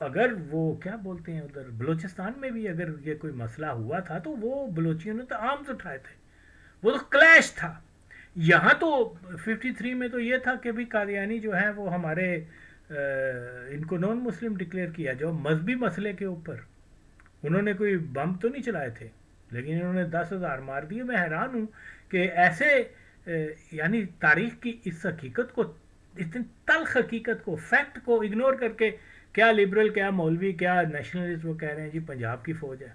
اگر وہ کیا بولتے ہیں ادھر بلوچستان میں بھی اگر یہ کوئی مسئلہ ہوا تھا تو وہ بلوچیوں نے تو آرمز اٹھائے تھے، وہ تو کلیش تھا. یہاں تو 53 میں تو یہ تھا کہ بھی قادیانی جو ہیں وہ ہمارے ان کو نان مسلم ڈکلیئر کیا، جو مذہبی مسئلے کے اوپر انہوں نے کوئی بم تو نہیں چلائے تھے، لیکن انہوں نے 10,000 مار دیے. میں حیران ہوں کہ ایسے یعنی تاریخ کی اس حقیقت کو، اتنی تلخ حقیقت کو، فیکٹ کو اگنور کر کے کیا لبرل، کیا مولوی، کیا نیشنلسٹ وہ کہہ رہے ہیں جی پنجاب کی فوج ہے.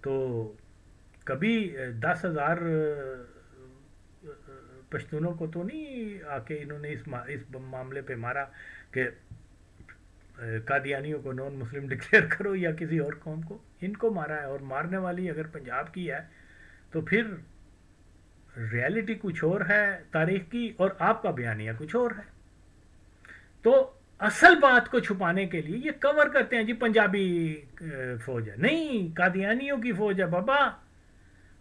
تو کبھی 10,000 پشتونوں کو تو نہیں آ کے انہوں نے اس معاملے پہ مارا کہ قادیانیوں کو نان مسلم ڈکلیئر کرو یا کسی اور قوم کو. ان کو مارا ہے، اور مارنے والی اگر پنجاب کی ہے تو پھر ریالٹی کچھ اور ہے تاریخ کی، اور آپ کا بیانیہ کچھ اور ہے. تو اصل بات کو چھپانے کے لیے یہ کور کرتے ہیں جی پنجابی فوج ہے. نہیں، قادیانیوں کی فوج ہے بابا.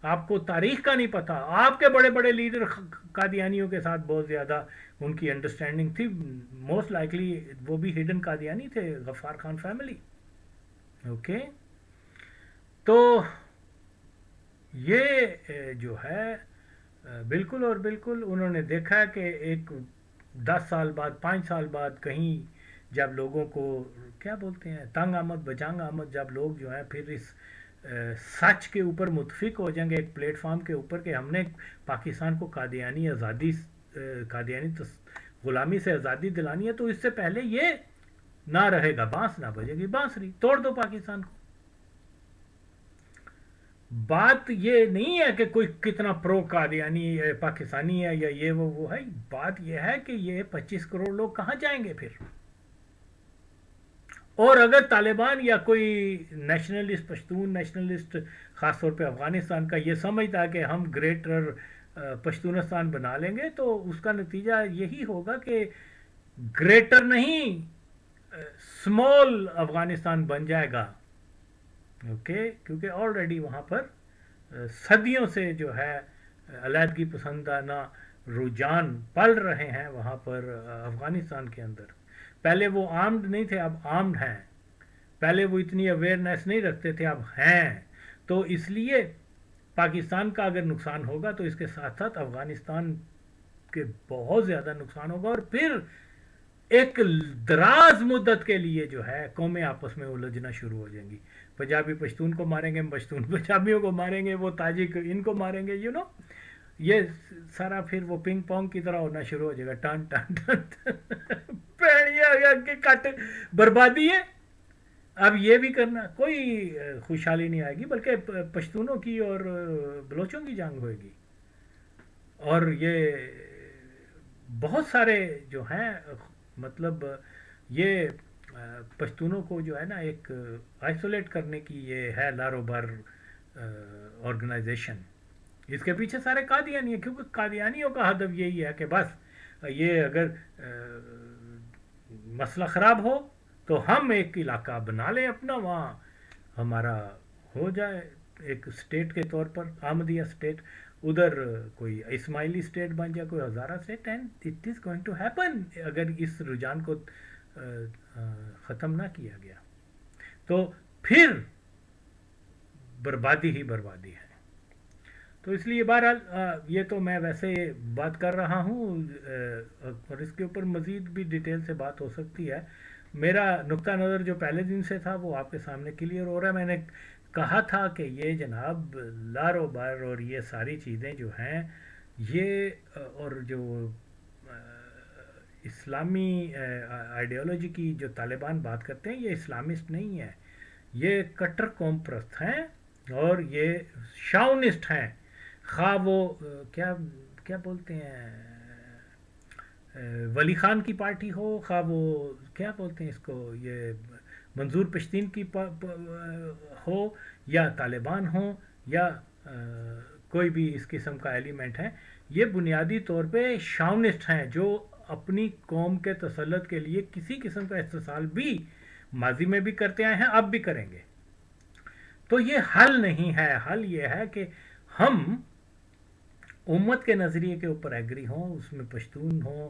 آپ کو تاریخ کا نہیں پتا. آپ کے بڑے بڑے لیڈر قادیانیوں کے ساتھ بہت زیادہ ان کی انڈرسٹینڈنگ تھی. موسٹ لائکلی وہ بھی ہڈن قادیانی تھے، غفار خان فیملی. اوکے، تو یہ جو ہے بالکل اور بالکل انہوں نے دیکھا ہے کہ ایک 10 سال بعد، 5 سال بعد کہیں جب لوگوں کو کیا بولتے ہیں تنگ آمد بجنگ آمد، جب لوگ جو ہیں پھر اس سچ کے اوپر متفق ہو جائیں گے ایک پلیٹ فارم کے اوپر کہ ہم نے پاکستان کو قادیانی آزادی، قادیانی غلامی سے آزادی دلانی ہے، تو اس سے پہلے یہ نہ رہے گا، بانس نہ بجے گی بانسری، توڑ دو پاکستان کو. بات یہ نہیں ہے کہ کوئی کتنا پرو قادیانی پاکستانی ہے یا یہ وہ ہے. بات یہ ہے کہ یہ 25 کروڑ لوگ کہاں جائیں گے پھر. اور اگر طالبان یا کوئی نیشنلسٹ، پشتون نیشنلسٹ خاص طور پہ افغانستان کا یہ سمجھتا ہے کہ ہم گریٹر پشتونستان بنا لیں گے، تو اس کا نتیجہ یہی ہوگا کہ گریٹر نہیں اسمال افغانستان بن جائے گا. اوکے، کیونکہ آلریڈی وہاں پر صدیوں سے جو ہے علیحدگی پسندانہ رجحان پل رہے ہیں وہاں پر افغانستان کے اندر. پہلے وہ آرمڈ نہیں تھے، اب آرمڈ ہیں. پہلے وہ اتنی اویئرنیس نہیں رکھتے تھے، اب ہیں. تو اس لیے پاکستان کا اگر نقصان ہوگا تو اس کے ساتھ ساتھ افغانستان کے بہت زیادہ نقصان ہوگا، اور پھر ایک دراز مدت کے لیے جو ہے قومیں آپس میں الجھنا شروع ہو جائیں گی. پنجابی پشتون کو ماریں گے، پشتون پنجابیوں کو ماریں گے، وہ تاجک ان کو ماریں گے. یہ سارا پھر وہ پنگ پونگ کی طرح ہونا شروع ہو جائے گا. ٹن ٹن ٹن پیڑیاں کے کٹ، بربادی ہے. اب یہ بھی کرنا، کوئی خوشحالی نہیں آئے گی، بلکہ پشتونوں کی اور بلوچوں کی جنگ ہوئے گی. اور یہ بہت سارے جو ہیں، مطلب یہ پشتونوں کو جو ہے نا ایک آئسولیٹ کرنے کی یہ ہے لارو بر آرگنائزیشن. اس کے پیچھے سارے قادیانی ہیں، کیونکہ قادیانیوں کا ہدف یہی ہے کہ بس یہ اگر مسئلہ خراب ہو تو ہم ایک علاقہ بنا لیں اپنا، وہاں ہمارا ہو جائے ایک اسٹیٹ کے طور پر احمدیہ اسٹیٹ، ادھر کوئی اسماعیلی اسٹیٹ بن جائے، کوئی Hazara state. And it is going to happen اگر اس رجحان کو ختم نہ کیا گیا تو پھر بربادی ہی بربادی ہے. تو اس لیے بہرحال یہ تو میں ویسے بات کر رہا ہوں، اور اس کے اوپر مزید بھی ڈیٹیل سے بات ہو سکتی ہے. میرا نقطہ نظر جو پہلے دن سے تھا وہ آپ کے سامنے کلیئر ہو رہا ہے. میں نے کہا تھا کہ یہ جناب لارو بر اور یہ ساری چیزیں جو ہیں یہ، اور جو اسلامی آئیڈیالوجی کی جو طالبان بات کرتے ہیں، یہ اسلامسٹ نہیں ہے، یہ کٹر قوم پرست ہیں اور یہ شاونسٹ ہیں. خواہ وہ کیا بولتے ہیں ولی خان کی پارٹی ہو، خواہ وہ کیا بولتے ہیں اس کو یہ منظور پشتین کی ہو، یا طالبان ہوں، یا کوئی بھی اس قسم کا ایلیمنٹ ہے، یہ بنیادی طور پہ شاونسٹ ہیں جو اپنی قوم کے تسلط کے لیے کسی قسم کا استحصال بھی ماضی میں بھی کرتے آئے ہیں، اب بھی کریں گے. تو یہ حل نہیں ہے. حل یہ ہے کہ ہم امت کے نظریے کے اوپر ایگری ہوں، اس میں پشتون ہوں،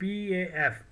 PAF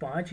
5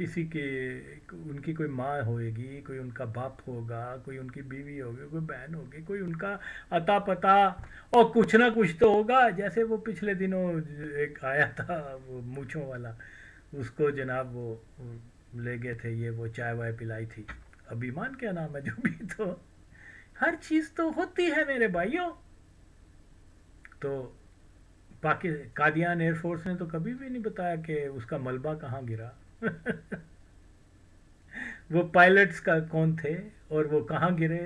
کسی کے ان کی کوئی ماں ہوئے گی، کوئی ان کا باپ ہوگا، کوئی ان کی بیوی ہوگی، کوئی بہن ہوگی، کوئی ان کا عطا پتا، اور کچھ نہ کچھ تو ہوگا. جیسے وہ پچھلے دنوں ایک آیا تھا وہ مونچھوں والا، اس کو جناب وہ لے گئے تھے، یہ وہ چائے وائے پلائی تھی، اب ایمان کیا نام ہے جو بھی. تو ہر چیز تو ہوتی ہے میرے بھائیوں. تو قادیان ایئر فورس نے تو کبھی بھی نہیں بتایا کہ اس کا ملبہ کہاں گرا. وہ پائلٹس کا کون تھے اور وہ کہاں گرے،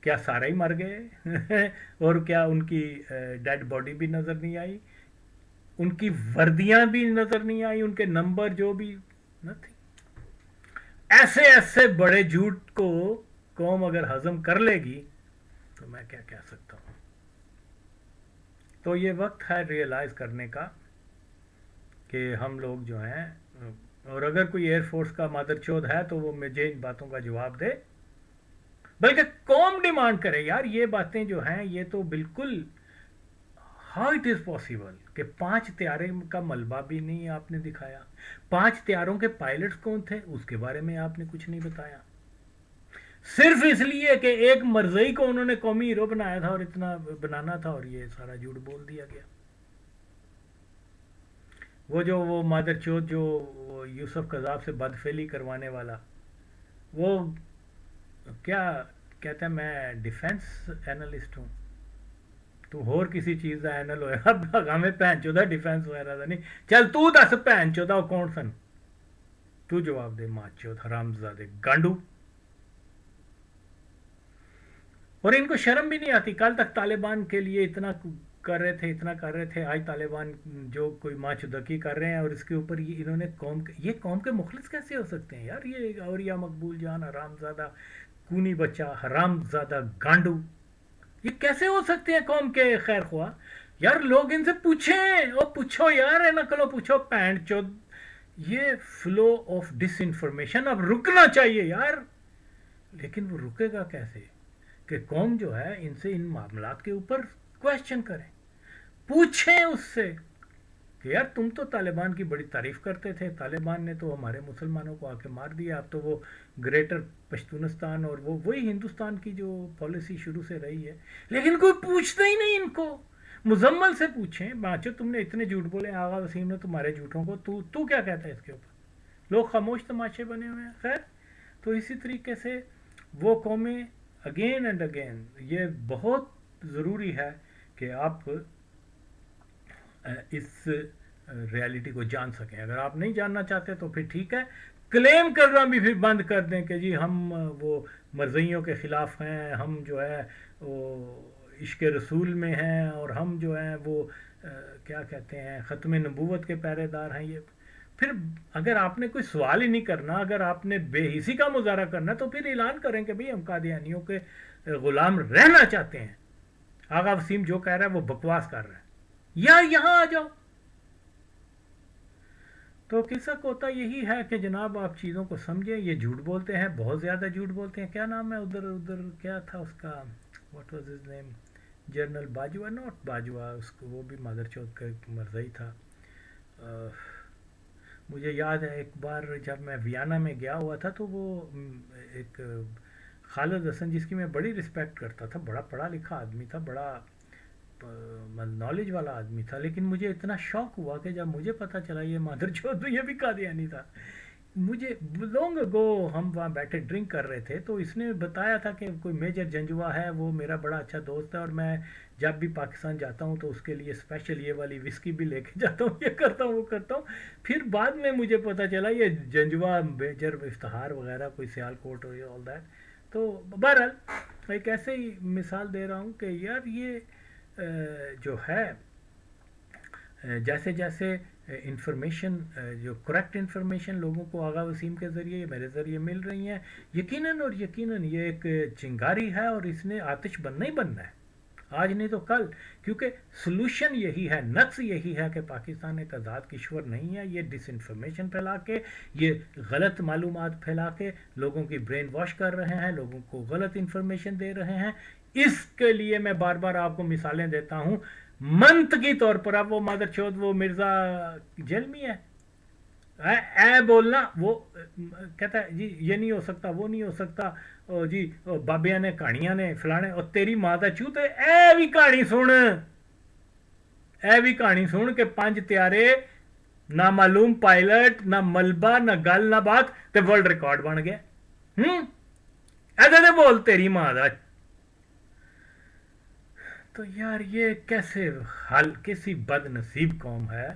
کیا سارے ہی مر گئے؟ اور کیا ان کی ڈیڈ باڈی بھی نظر نہیں آئی، ان کی وردیاں بھی نظر نہیں آئی، ان کے نمبر جو بھی نہ تھے. ایسے ایسے بڑے جھوٹ کو قوم اگر ہضم کر لے گی تو میں کیا کہہ سکتا ہوں. تو یہ وقت ہے ریئلائز کرنے کا کہ ہم لوگ جو ہیں، اور اگر کوئی ایئر فورس کا مادر چود ہے تو وہ مجھے ان باتوں کا جواب دے، بلکہ قوم ڈیمانڈ کرے یار یہ باتیں جو ہیں یہ تو بالکل، ہاؤ اٹ از پاسبل کہ 5 طیارے کا ملبہ بھی نہیں آپ نے دکھایا، 5 طیاروں کے پائلٹس کون تھے اس کے بارے میں آپ نے کچھ نہیں بتایا، صرف اس لیے کہ ایک مرزئی کو انہوں نے قومی ہیرو بنایا تھا اور اتنا بنانا تھا، اور یہ سارا جھوٹ بول دیا گیا. وہ مادر چوت جو یوسف قذاب سے بدفعلی کروانے والا، وہ کیا کہتا ہے میں ڈیفنس اینالسٹ ہوں، تو اور کسی چیز کا اینل ہوئے گا، ہمیں پہن چودہ ڈیفنس وغیرہ تھا نہیں. چل تو دس پہن چودہ کون سن، تو جواب دے ماں چوت حرامزادے گانڈو. اور ان کو شرم بھی نہیں آتی. کل تک طالبان کے لیے اتنا کر رہے تھے، آج طالبان جو کوئی ماں چودکی کر رہے ہیں، اور اس کے اوپر انہوں نے قوم کے مخلص کیسے ہو سکتے ہیں یار؟ یہ اوریا مقبول جان حرام زادہ کونی بچہ حرام زادہ گانڈو، یہ کیسے ہو سکتے ہیں قوم کے خیر خواہ؟ یار لوگ ان سے پوچھیں، اور پوچھو یار نقلو پوچھو پینٹ چود. یہ فلو آف ڈس انفارمیشن اب رکنا چاہیے یار. لیکن وہ رکے گا کیسے کہ قوم جو ہے ان سے ان معاملات کے اوپر کویسچن کریں، پوچھیں اس سے کہ یار تم تو طالبان کی بڑی تعریف کرتے تھے، طالبان نے تو ہمارے مسلمانوں کو آ کے مار دیا، اب تو وہ گریٹر پشتونستان اور وہی ہندوستان کی جو پالیسی شروع سے رہی ہے، لیکن کوئی پوچھتا ہی نہیں ان کو. مزمل سے پوچھیں بانچو تم نے اتنے جھوٹ بولے، آغا وسیم نے تمہارے جھوٹوں کو تو کیا کہتا ہے اس کے اوپر؟ لوگ خاموش تماشے بنے ہوئے ہیں. خیر، تو اسی طریقے سے وہ قومیں اگین اینڈ اگین، یہ بہت ضروری ہے کہ آپ اس ریالٹی کو جان سکیں. اگر آپ نہیں جاننا چاہتے تو پھر ٹھیک ہے، کلیم کرنا بھی پھر بند کر دیں کہ جی ہم وہ مرزئیوں کے خلاف ہیں، ہم جو ہے وہ عشق رسول میں ہیں، اور ہم جو ہیں وہ کیا کہتے ہیں ختم نبوت کے پہرے دار ہیں. یہ پھر اگر آپ نے کوئی سوال ہی نہیں کرنا، اگر آپ نے بے حسی کا مظاہرہ کرنا، تو پھر اعلان کریں کہ بھئی ہم قادیانیوں کے غلام رہنا چاہتے ہیں. آغا وسیم جو کہہ رہا ہے وہ بکواس کر رہا ہے، یا یہاں آ جاؤ. تو قصہ ہوتا یہی ہے کہ جناب آپ چیزوں کو سمجھیں. یہ جھوٹ بولتے ہیں، بہت زیادہ جھوٹ بولتے ہیں. کیا نام ہے ادھر کیا تھا اس کا، what was his name, general Bajwa, not Bajwa, اس کو وہ بھی مادر چوت کا ایک مرزئی تھا. مجھے یاد ہے ایک بار جب میں ویانا میں گیا ہوا تھا تو وہ ایک خالد حسن جس کی میں بڑی رسپیکٹ کرتا تھا، بڑا پڑھا لکھا آدمی تھا، بڑا نالج والا آدمی تھا، لیکن مجھے اتنا شوق ہوا کہ جب مجھے پتا چلا یہ مادر چوت یہ بھی قادیانی تھا. مجھے لانگ اگو ہم وہاں بیٹھے ڈرنک کر رہے تھے تو اس نے بتایا تھا کہ کوئی میجر جنجوا ہے، وہ میرا بڑا اچھا دوست ہے، اور میں جب بھی پاکستان جاتا ہوں تو اس کے لیے اسپیشل یہ والی وسکی بھی لے کے جاتا ہوں، یہ کرتا ہوں وہ کرتا ہوں. پھر بعد میں مجھے پتا چلا یہ جنجوا میجر افتخار وغیرہ کوئی سیال کوٹ اور آل دیٹ. تو بہرحال ایک ایسے ہی مثال دے رہا ہوں کہ یار یہ جو ہے جیسے جیسے انفارمیشن، جو کریکٹ انفارمیشن لوگوں کو آغا وسیم کے ذریعے میرے ذریعے مل رہی ہیں، یقیناً یہ ایک چنگاری ہے، اور اس نے آتش بننا ہی بننا ہے، آج نہیں تو کل. کیونکہ سلوشن یہی ہے، نقص یہی ہے کہ پاکستان ایک آزاد کشور نہیں ہے. یہ ڈس انفارمیشن پھیلا کے، یہ غلط معلومات پھیلا کے لوگوں کی برین واش کر رہے ہیں، لوگوں کو غلط انفارمیشن دے رہے ہیں. اس کے لیے میں بار بار آپ کو مثالیں دیتا ہوں منطقی طور پر. اب وہ مادر چوت وہ مرزا جیل میں ہے، اے بولنا وہ کہتا ہے جی یہ نہیں ہو سکتا وہ نہیں ہو سکتا، او جی او بابیاں نے کہانیاں نے فلانے، اور تیری ماں دا چوت اے بھی کہانی سن، اے بھی کہانی سن کہ پانچ تیارے نہ معلوم پائلٹ نہ ملبہ نہ گل نہ بات تے ورلڈ ریکارڈ بن گیا۔ ایسے دے بول تیری ماں دا۔ تو یار یہ کیسے حال کیسی بد نصیب قوم ہے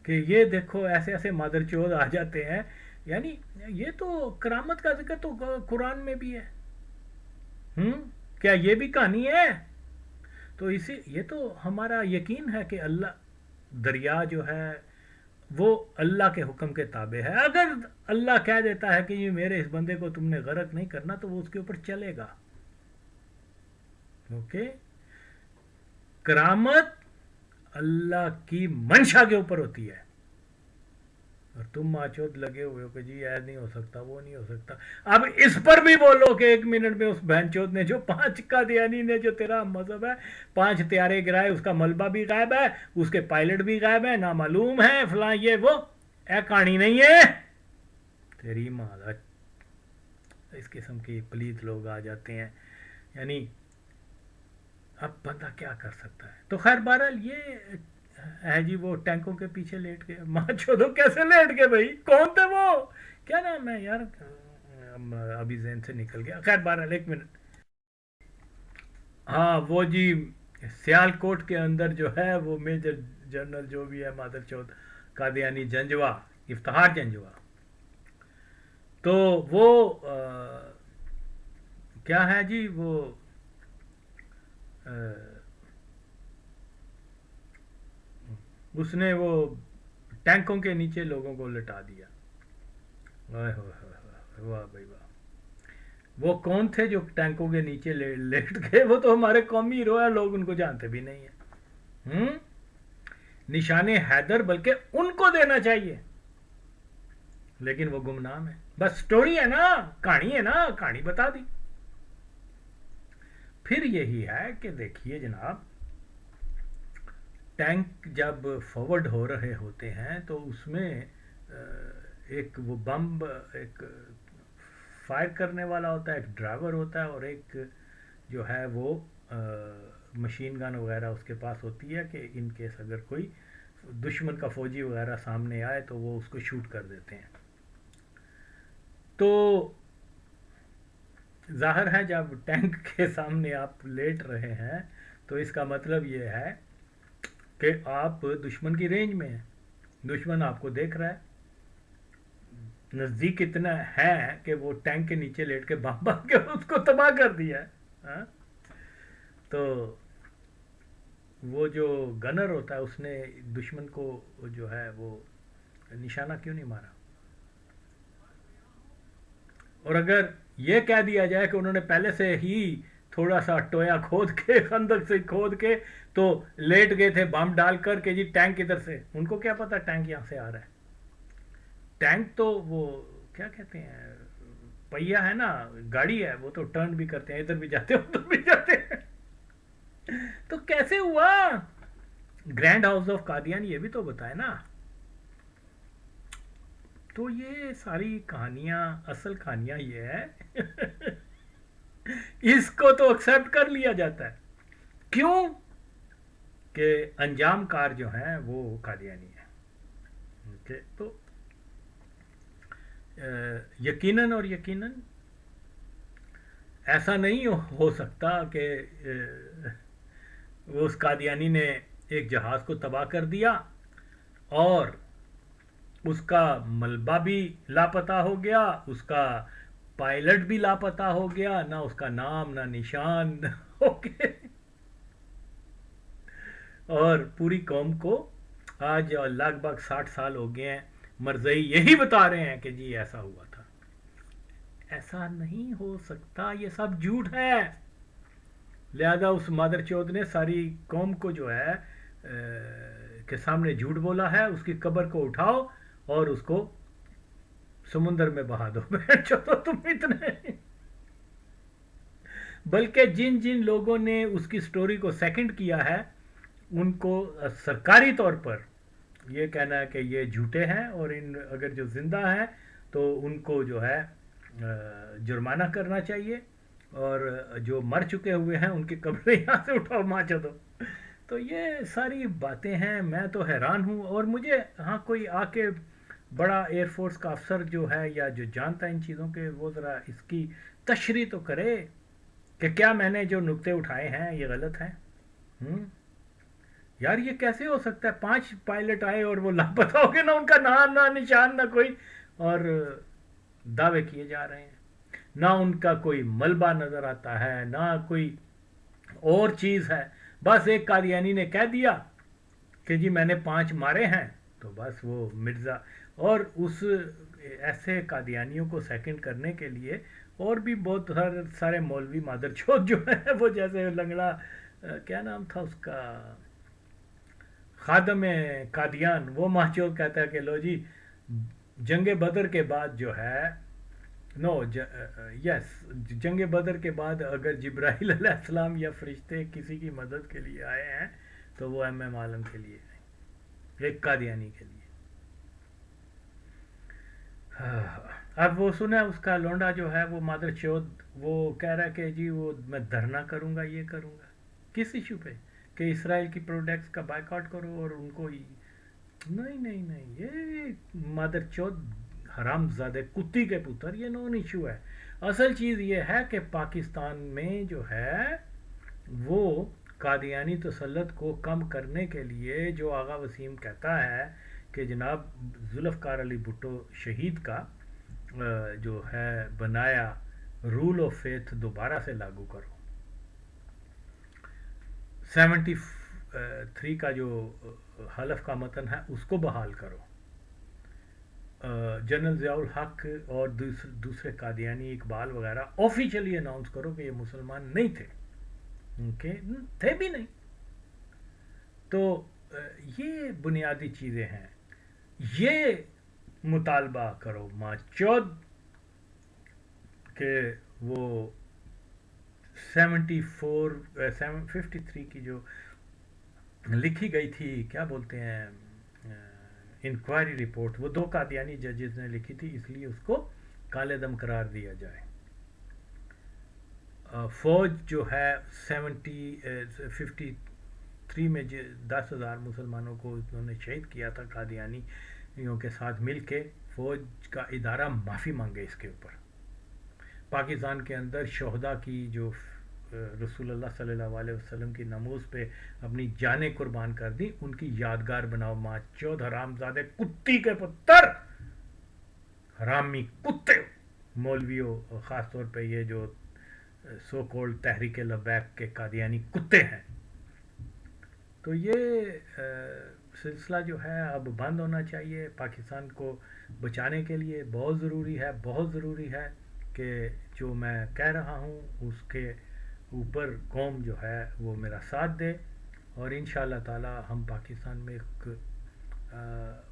کہ یہ دیکھو ایسے ایسے مادر چود آ جاتے ہیں، یعنی یہ تو کرامت کا ذکر تو قرآن میں بھی ہے۔ کیا یہ بھی کہانی ہے؟ تو اسی یہ تو ہمارا یقین ہے کہ اللہ دریا جو ہے وہ اللہ کے حکم کے تابع ہے، اگر اللہ کہہ دیتا ہے کہ یہ میرے اس بندے کو تم نے غرق نہیں کرنا تو وہ اس کے اوپر چلے گا۔ اوکے، کرامت اللہ کی منشا کے اوپر ہوتی ہے، اور تم ماچود لگے ہوئے ہو کہ جی یہ نہیں ہو سکتا وہ نہیں ہو سکتا۔ اب اس پر بھی بولو کہ ایک منٹ میں اس بہن چود نے جو پانچ قادیانی نے جو تیرا مذہب ہے پانچ تیارے گرائے، اس کا ملبہ بھی غائب ہے، اس کے پائلٹ بھی غائب ہے، نامعلوم ہے فلاں یہ وہ، اے کہانی نہیں ہے تیری ماں۔ اس قسم کے پلیت لوگ آ جاتے ہیں، یعنی اب بندہ کیا کر سکتا ہے۔ تو خیر بہرحال یہ ہے جی، وہ ٹینکوں کے پیچھے لیٹ گئے، ماں چودو کیسے لیٹ گئے بھائی، کون تھے وہ، کیا نام ہے یار، ابھی ذہن سے نکل گیا، خیر بہرحال ایک منٹ۔ ہاں وہ جی سیال کوٹ کے اندر جو ہے وہ میجر جنرل جو بھی ہے مادر چود قادیانی جنجوا، افتخار جنجوا، تو وہ کیا ہے جی، وہ اس نے وہ ٹینکوں کے نیچے لوگوں کو لٹا دیا۔ واہ بھائی واہ، وہ کون تھے جو ٹینکوں کے نیچے لیٹ گئے؟ وہ تو ہمارے قومی ہیرو ہیں، لوگ ان کو جانتے بھی نہیں ہیں۔ نشان حیدر بلکہ ان کو دینا چاہیے، لیکن وہ گمنام ہے، بس سٹوری ہے نا، کہانی ہے نا، کہانی بتا دی۔ پھر یہی ہے کہ دیکھیے جناب، ٹینک جب فارورڈ ہو رہے ہوتے ہیں تو اس میں ایک وہ بم ایک فائر کرنے والا ہوتا ہے، ایک ڈرائیور ہوتا ہے، اور ایک جو ہے وہ مشین گن وغیرہ اس کے پاس ہوتی ہے کہ ان کیس اگر کوئی دشمن کا فوجی وغیرہ سامنے آئے تو وہ اس کو شوٹ کر دیتے ہیں۔ تو ظاہر ہے جب ٹینک کے سامنے آپ لیٹ رہے ہیں تو اس کا مطلب یہ ہے کہ آپ دشمن کی رینج میں ہیں، دشمن آپ کو دیکھ رہا ہے، نزدیک اتنا ہے کہ وہ ٹینک کے نیچے لیٹ کے بم بم کے اس کو تباہ کر دیا ہے۔ تو وہ جو گنر ہوتا ہے اس نے دشمن کو جو ہے وہ نشانہ کیوں نہیں مارا؟ اور اگر یہ کہہ دیا جائے کہ انہوں نے پہلے سے ہی تھوڑا سا ٹویا کھود کے خندق سے کھود کے تو لیٹ گئے تھے بم ڈال کر کہ جی ٹینک ادھر سے، ان کو کیا پتا ٹینک یہاں سے آ رہا ہے؟ ٹینک تو وہ کیا کہتے ہیں پہیا ہے نا، گاڑی ہے، وہ تو ٹرن بھی کرتے ہیں، ادھر بھی جاتے ہیں ادھر بھی جاتے ہیں۔ تو کیسے ہوا؟ گرینڈ ہاؤس آف قادیان یہ بھی تو بتائے نا۔ تو یہ ساری کہانیاں، اصل کہانیاں یہ ہے اس کو تو ایکسپٹ کر لیا جاتا ہے، کیوں کہ انجام کار جو ہیں وہ قادیانی ہیں۔ تو یقیناً اور یقیناً ایسا نہیں ہو سکتا کہ اس قادیانی نے ایک جہاز کو تباہ کر دیا اور اس کا ملبہ بھی لاپتہ ہو گیا، اس کا پائلٹ بھی لاپتہ ہو گیا، نہ اس کا نام نہ نشان ہو گئے، اور پوری قوم کو آج لگ بھگ 60 سال ہو گئے ہیں مرزئی یہی بتا رہے ہیں کہ جی ایسا ہوا تھا۔ ایسا نہیں ہو سکتا، یہ سب جھوٹ ہے۔ لہذا اس مادر چود نے ساری قوم کو جو ہے کے سامنے جھوٹ بولا ہے، اس کی قبر کو اٹھاؤ اور اس کو سمندر میں بہا دو۔ چلو تم اتنے، بلکہ جن جن لوگوں نے اس کی سٹوری کو سیکنڈ کیا ہے ان کو سرکاری طور پر یہ کہنا ہے کہ یہ جھوٹے ہیں اور ان اگر جو زندہ ہیں تو ان کو جو ہے جرمانہ کرنا چاہیے، اور جو مر چکے ہوئے ہیں ان کی قبریں یہاں سے اٹھاؤ ماچو دو. تو یہ ساری باتیں ہیں، میں تو حیران ہوں. اور مجھے ہاں کوئی آ کے بڑا ایئر فورس کا افسر جو ہے یا جو جانتا ہے ان چیزوں کے، وہ ذرا اس کی تشریح تو کرے کہ کیا میں نے جو نقطے اٹھائے ہیں یہ غلط ہیں. ہوں یار یہ کیسے ہو سکتا ہے 5 پائلٹ آئے اور وہ لاپتہ ہو گئے، نہ ان کا نام نہ نشان نہ کوئی، اور دعوے کیے جا رہے ہیں، نہ ان کا کوئی ملبہ نظر آتا ہے نہ کوئی اور چیز ہے. بس ایک قادیانی نے کہہ دیا کہ جی میں نے 5 مارے ہیں، تو بس وہ مرزا. اور اس ایسے قادیانیوں کو سیکنڈ کرنے کے لیے اور بھی بہت سارے مولوی مادر چوت جو ہیں، وہ جیسے لنگڑا کیا نام تھا اس کا، خادم قادیان، وہ مہجور کہتا ہے کہ لو جی جنگ بدر کے بعد جو ہے یس جنگ بدر کے بعد اگر جبرائیل علیہ السلام یا فرشتے کسی کی مدد کے لیے آئے ہیں تو وہ ایم عالم کے لیے آئے، ایک قادیانی کے لیے. اب وہ سنا اس کا لونڈا جو ہے وہ مادر چوت، وہ کہہ رہا ہے کہ جی وہ میں دھرنا کروں گا، یہ کروں گا کس ایشو پہ کہ اسرائیل کی پروڈکٹس کا بائیکاٹ کرو اور ان کو نہیں نہیں نہیں، یہ مادر چوت حرام زادے کتی کے پتر، یہ نون ایشو ہے. اصل چیز یہ ہے کہ پاکستان میں جو ہے وہ قادیانی تسلط کو کم کرنے کے لیے جو آغا وسیم کہتا ہے کہ جناب ذوالفقار علی بھٹو شہید کا جو ہے بنایا رول آف فیتھ دوبارہ سے لاگو کرو، 73 کا جو حلف کا متن ہے اس کو بحال کرو. جنرل ضیاء الحق اور دوسرے قادیانی اقبال وغیرہ آفیشلی اناؤنس کرو کہ یہ مسلمان نہیں تھے، تھے بھی نہیں. تو یہ بنیادی چیزیں ہیں. یہ مطالبہ کرو ماں چود کہ وہ 53 کی جو لکھی گئی تھی کیا بولتے ہیں انکوائری رپورٹ، وہ 2 قادیانی ججز نے لکھی تھی، اس لیے اس کو کالے دم قرار دیا جائے. فوج جو ہے 53 میں 10,000 مسلمانوں کو انہوں نے شہید کیا تھا قادیانیوں کے ساتھ مل کے. فوج کا ادارہ معافی مانگے اس کے اوپر. پاکستان کے اندر شہداء کی جو رسول اللہ صلی اللہ علیہ وسلم کی نموز پہ اپنی جانیں قربان کر دی، ان کی یادگار بناؤ. ماں چود حرام زادے کتی کے پتر، حرامی کتے مولویوں، خاص طور پہ یہ جو سو کولڈ تحریک لبیک کے قادیانی کتے ہیں. تو یہ سلسلہ جو ہے اب بند ہونا چاہیے. پاکستان کو بچانے کے لیے بہت ضروری ہے کہ جو میں کہہ رہا ہوں اس کے اوپر قوم جو ہے وہ میرا ساتھ دے، اور انشاءاللہ تعالی ہم پاکستان میں ایک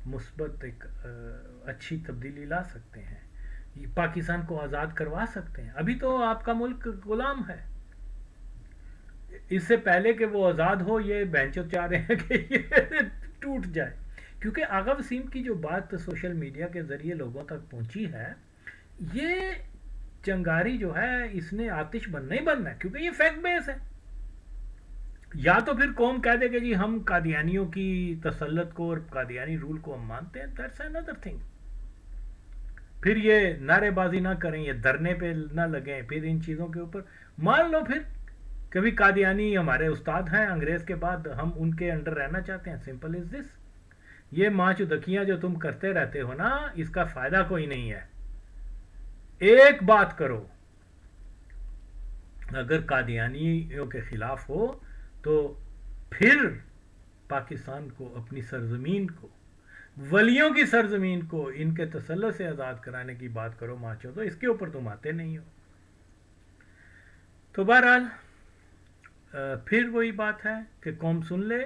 مثبت ایک اچھی تبدیلی لا سکتے ہیں، پاکستان کو آزاد کروا سکتے ہیں. ابھی تو آپ کا ملک غلام ہے، اس سے پہلے کہ وہ آزاد ہو یہ بینچو چاہ رہے ہیں کہ یہ ٹوٹ جائے. کیونکہ آغا وسیم کی جو بات سوشل میڈیا کے ذریعے لوگوں تک پہنچی ہے، یہ چنگاری جو ہے اس نے آتش بننا ہی بننا ہے، کیونکہ یہ فیکٹ بیس ہے. یا تو پھر قوم کہہ دے کہ جی ہم قادیانیوں کی تسلط کو اور قادیانی رول کو ہم مانتے ہیں، دیٹس another thing. پھر یہ نعرے بازی نہ کریں، یہ دھرنے پہ نہ لگیں، پھر ان چیزوں کے اوپر مان لو پھر کبھی قادیانی ہمارے استاد ہیں انگریز کے بعد، ہم ان کے انڈر رہنا چاہتے ہیں. سمپل از دس. یہ ماں چودکیاں جو تم کرتے رہتے ہو نا، اس کا فائدہ کوئی نہیں ہے. ایک بات کرو، اگر قادیانیوں کے خلاف ہو تو پھر پاکستان کو، اپنی سرزمین کو، ولیوں کی سرزمین کو ان کے تسلط سے آزاد کرانے کی بات کرو. ماں چودو، اس کے اوپر تم آتے نہیں ہو. تو بہرحال پھر وہی بات ہے کہ قوم سن لے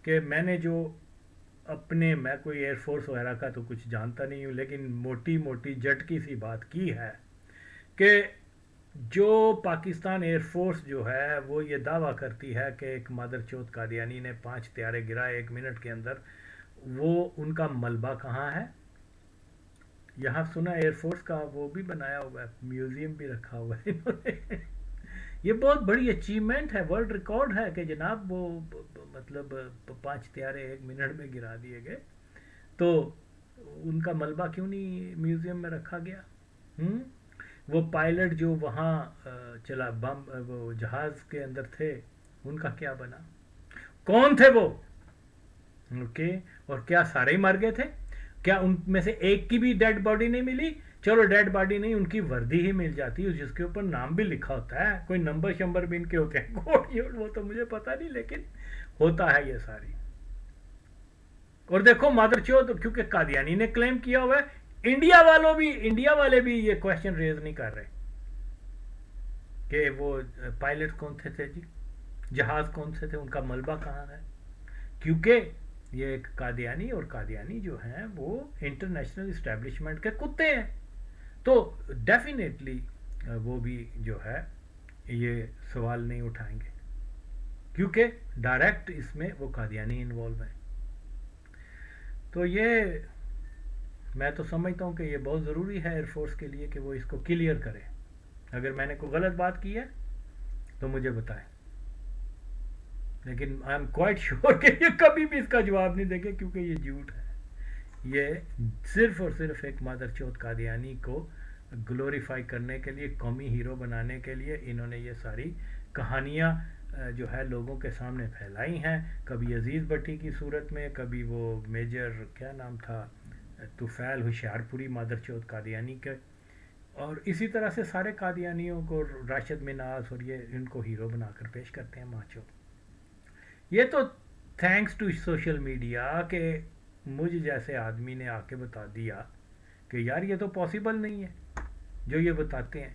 کہ میں نے جو اپنے، میں کوئی ایئر فورس وغیرہ کا تو کچھ جانتا نہیں ہوں، لیکن موٹی موٹی جھٹکی سی بات کی ہے کہ جو پاکستان ایئر فورس جو ہے وہ یہ دعویٰ کرتی ہے کہ ایک مادر چوت قادیانی نے 5 طیارے گرائے 1 منٹ کے اندر. وہ ان کا ملبہ کہاں ہے؟ یہاں سنا ایئر فورس کا وہ بھی بنایا ہوا ہے، میوزیم بھی رکھا ہوا ہے انہوں نے۔ یہ بہت بڑی اچیومنٹ ہے، ورلڈ ریکارڈ ہے کہ جناب وہ مطلب 5 طیارے 1 منٹ میں گرا دیے گئے، تو ان کا ملبہ کیوں نہیں میوزیم میں رکھا گیا؟ ہم؟ وہ پائلٹ جو وہاں چلا بم وہ جہاز کے اندر تھے، ان کا کیا بنا؟ کون تھے وہ؟ اوکے، اور کیا سارے ہی مر گئے تھے؟ کیا ان میں سے ایک کی بھی ڈیڈ باڈی نہیں ملی؟ چلو ڈیڈ باڈی نہیں، ان کی وردی ہی مل جاتی جس کے اوپر نام بھی لکھا ہوتا ہے، کوئی نمبر شمبر بھی ان کے ہوتے ہیں کوڈ وہ تو مجھے پتا نہیں، لیکن ہوتا ہے یہ ساری۔ اور دیکھو مادر چوت، کیونکہ قادیانی نے کلیم کیا ہوا ہے، انڈیا والے بھی یہ کوشچن ریز نہیں کر رہے کہ وہ پائلٹ کون تھے جی، جہاز کون سے تھے، ان کا ملبہ کہاں ہے؟ کیونکہ یہ ایک قادیانی، اور قادیانی جو ہیں وہ انٹرنیشنل اسٹیبلشمنٹ کے کتے ہیں، تو ڈیفینیٹلی وہ بھی جو ہے یہ سوال نہیں اٹھائیں گے، کیونکہ ڈائریکٹ اس میں وہ قادیانی انوالو ہیں۔ تو یہ میں تو سمجھتا ہوں کہ یہ بہت ضروری ہے ایئر فورس کے لیے کہ وہ اس کو کلیئر کرے۔ اگر میں نے کوئی غلط بات کی ہے تو مجھے بتائیں، لیکن آئی ایم کوائٹ شیور کہ یہ کبھی بھی اس کا جواب نہیں دیں گے، کیونکہ یہ جھوٹ ہے۔ یہ صرف اور صرف ایک مادر چوت قادیانی کو گلوریفائی کرنے کے لیے، قومی ہیرو بنانے کے لیے انہوں نے یہ ساری کہانیاں جو ہے لوگوں کے سامنے پھیلائی ہیں، کبھی عزیز بٹی کی صورت میں، کبھی وہ میجر کیا نام تھا طفیل ہوشیار پوری مادر چوت قادیانی کے، اور اسی طرح سے سارے قادیانیوں کو راشد مناس اور یہ ان کو ہیرو بنا کر پیش کرتے ہیں ماچو۔ یہ تو تھینکس ٹو سوشل میڈیا کہ مجھ جیسے آدمی نے آ کے بتا دیا کہ یار یہ تو پاسبل نہیں ہے جو یہ بتاتے ہیں،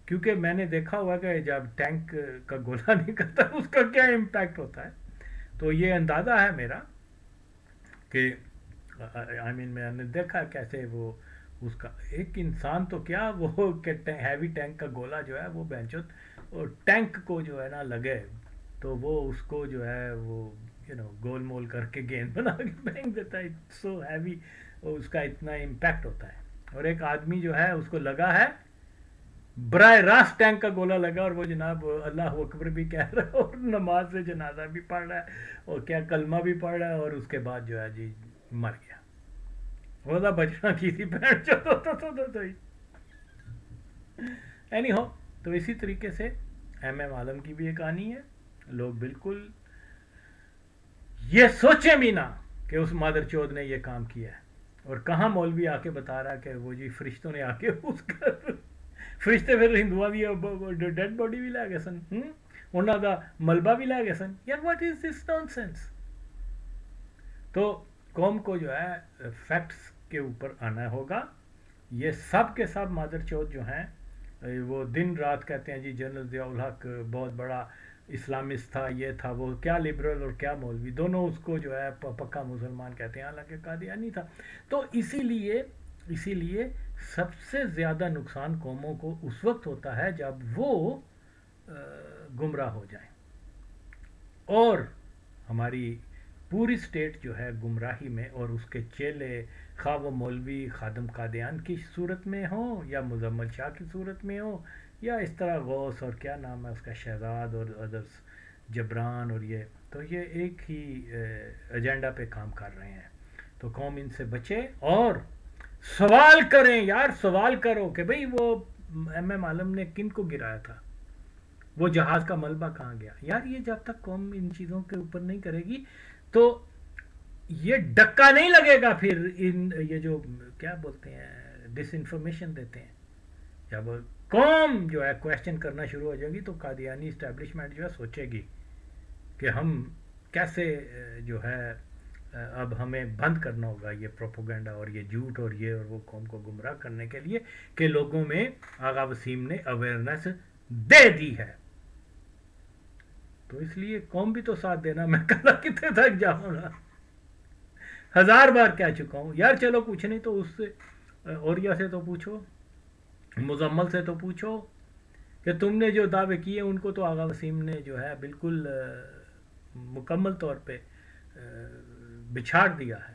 کیونکہ میں نے دیکھا ہوا کہ جب ٹینک کا گولہ نکلتا ہے اس کا کیا امپیکٹ ہوتا ہے، تو یہ اندازہ ہے میرا کہ میں نے دیکھا کیسے وہ اس کا ایک انسان تو کیا وہ کہ ہیوی ٹینک کا گولہ جو ہے وہ بینچوت اور ٹینک کو جو ہے نا لگے، تو وہ اس کو جو ہے وہ گول مول کر کے گیند بنا کے پھینک دیتا ہے، سو ہیوی اس کا اتنا امپیکٹ ہوتا ہے۔ اور ایک آدمی جو ہے اس کو لگا ہے براہ راست ٹینک کا گولہ لگا، اور وہ جناب اللہ اکبر بھی کہہ رہا ہے اور نماز سے جنازہ بھی پڑھ رہا ہے اور کیا کلمہ بھی پڑھ رہا ہے، اور اس کے بعد جو ہے جی مر گیا۔ وہاں بچنا کی تھی پینٹ جو اینی ہو، تو اسی طریقے سے ایم عالم کی بھی ایک کہانی ہے۔ لوگ بالکل یہ سوچیں بھی نہ کہ اس مادر چود نے یہ کام کیا ہے، اور کہاں مولوی آ کے بتا رہا کہ وہ جی فرشتوں نے آ کے اس کا فرشتے پھر ہندوؤں دی ڈیڈ باڈی بھی لے گئے سن، انہوں کا ملبہ بھی لے گئے سن، یار what is this naan sense? تو قوم کو جو ہے فیکٹس کے اوپر آنا ہوگا۔ یہ سب کے سب مادر چوت جو ہیں وہ دن رات کہتے ہیں جی جنرل ضیاء الحق بہت بڑا اسلامسٹ تھا، یہ تھا وہ، کیا لبرل اور کیا مولوی، دونوں اس کو جو ہے پکا مسلمان کہتے ہیں، حالانکہ قادیانی تھا۔ تو اسی لیے سب سے زیادہ نقصان قوموں کو اس وقت ہوتا ہے جب وہ گمراہ ہو جائیں، اور ہماری پوری سٹیٹ جو ہے گمراہی میں، اور اس کے چیلے خواہ وہ مولوی خادم قادیان کی صورت میں ہوں یا مزمل شاہ کی صورت میں ہوں، یا اس طرح غوث اور کیا نام ہے اس کا شہزاد اور ادرس جبران، اور یہ تو یہ ایک ہی ایجنڈا پہ کام کر رہے ہیں۔ تو قوم ان سے بچے اور سوال کریں، یار سوال کرو کہ بھئی وہ ایم عالم نے کن کو گرایا تھا، وہ جہاز کا ملبہ کہاں گیا؟ یار یہ جب تک قوم ان چیزوں کے اوپر نہیں کرے گی تو یہ ڈکا نہیں لگے گا۔ پھر یہ جو کیا بولتے ہیں ڈس انفارمیشن دیتے ہیں، جب قوم جو ہے کویسچن کرنا شروع ہو جائے گی تو قادیانی اسٹیبلشمنٹ جو ہے سوچے گی کہ ہم کیسے جو ہے اب ہمیں بند کرنا ہوگا یہ پروپوگنڈا اور یہ جھوٹ اور یہ اور وہ، قوم کو گمراہ کرنے کے لیے کہ لوگوں میں آغا وسیم نے اویئرنیس دے دی ہے۔ تو اس لیے قوم بھی تو ساتھ دینا، میں کل کتنے تک جاؤں گا، 1000 بار کہہ چکا ہوں یار، چلو کچھ نہیں تو اس سے اوریا سے تو پوچھو، مزمل سے تو پوچھو کہ تم نے جو دعوے کیے ان کو تو آغا وسیم نے جو ہے بالکل مکمل طور پہ بچھاڑ دیا ہے،